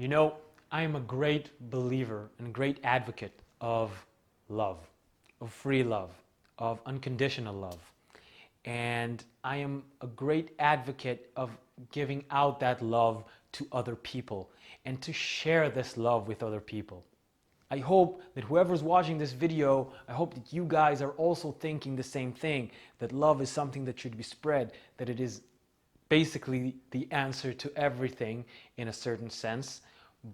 You know, I am a great believer and great advocate of love, of free love, of unconditional love. And I am a great advocate of giving out that love to other people and to share this love with other people. I hope that whoever's watching this video, I hope that you guys are also thinking the same thing, that love is something that should be spread, that it is basically the answer to everything in a certain sense.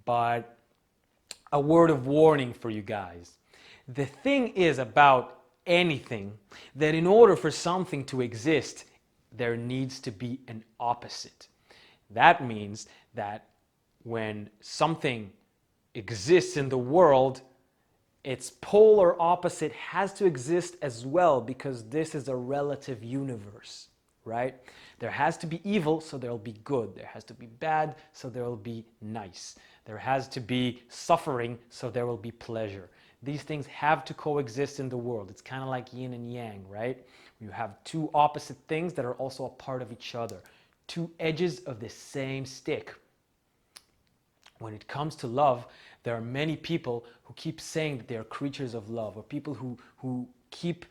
But a word of warning for you guys. The thing is about anything that in order for something to exist, there needs to be an opposite. That means that when something exists in the world, its polar opposite has to exist as well, because this is a relative universe, right? There has to be evil, so there will be good. There has to be bad, so there will be nice. There has to be suffering, so there will be pleasure. These things have to coexist in the world. It's kind of like yin and yang, right? You have two opposite things that are also a part of each other. Two edges of the same stick. When it comes to love, there are many people who keep saying that they are creatures of love, or people who keep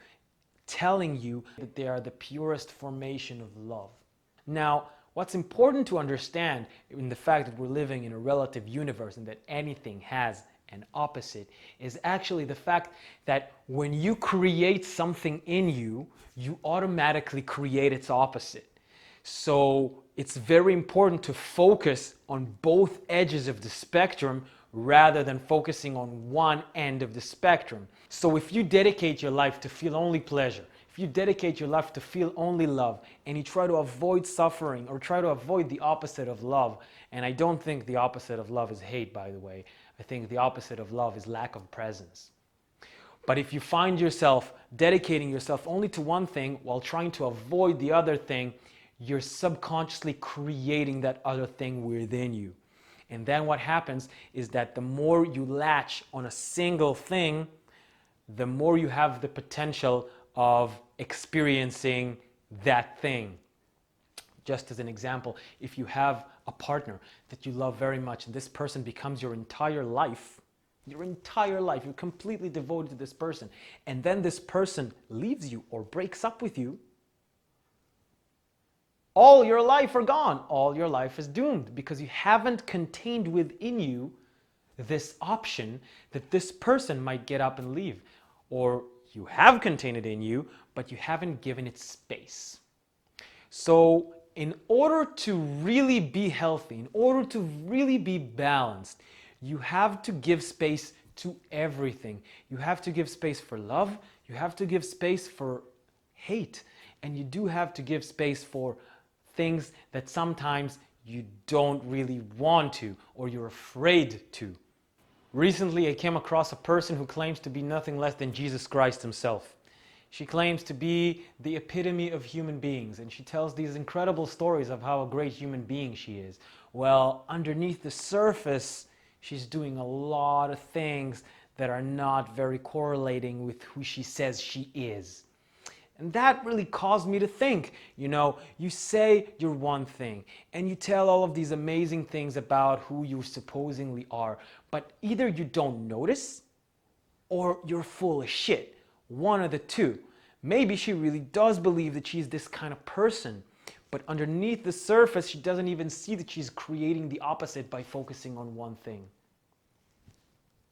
telling you that they are the purest formation of love. Now, what's important to understand in the fact that we're living in a relative universe and that anything has an opposite is actually the fact that when you create something in you, you automatically create its opposite. So it's very important to focus on both edges of the spectrum rather than focusing on one end of the spectrum. So if you dedicate your life to feel only pleasure, if you dedicate your life to feel only love, and you try to avoid suffering or try to avoid the opposite of love, and I don't think the opposite of love is hate, by the way. I think the opposite of love is lack of presence. But if you find yourself dedicating yourself only to one thing while trying to avoid the other thing, you're subconsciously creating that other thing within you. And then what happens is that the more you latch on a single thing, the more you have the potential of experiencing that thing. Just as an example, if you have a partner that you love very much and this person becomes your entire life, you're completely devoted to this person, and then this person leaves you or breaks up with you, all your life are gone. All your life is doomed because you haven't contained within you this option that this person might get up and leave. Or you have contained it in you, but you haven't given it space. So in order to really be healthy, in order to really be balanced, you have to give space to everything. You have to give space for love, you have to give space for hate, and you do have to give space for things that sometimes you don't really want to, or you're afraid to. Recently, I came across a person who claims to be nothing less than Jesus Christ himself. She claims to be the epitome of human beings, and she tells these incredible stories of how a great human being she is. Well, underneath the surface, she's doing a lot of things that are not very correlating with who she says she is. And that really caused me to think, you say you're one thing and you tell all of these amazing things about who you supposedly are, but either you don't notice or you're full of shit. One of the two. Maybe she really does believe that she's this kind of person, but underneath the surface, she doesn't even see that she's creating the opposite by focusing on one thing.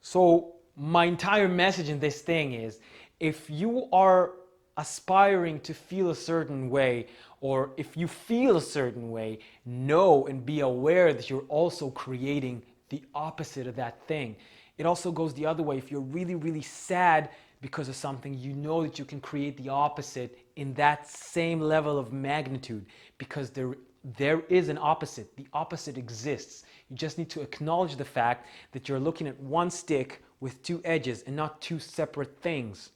So my entire message in this thing is, if you are aspiring to feel a certain way, or if you feel a certain way, know and be aware that you're also creating the opposite of that thing. It also goes the other way. If you're really, really sad because of something, you know that you can create the opposite in that same level of magnitude, because there is an opposite. The opposite exists. You just need to acknowledge the fact that you're looking at one stick with two edges and not two separate things.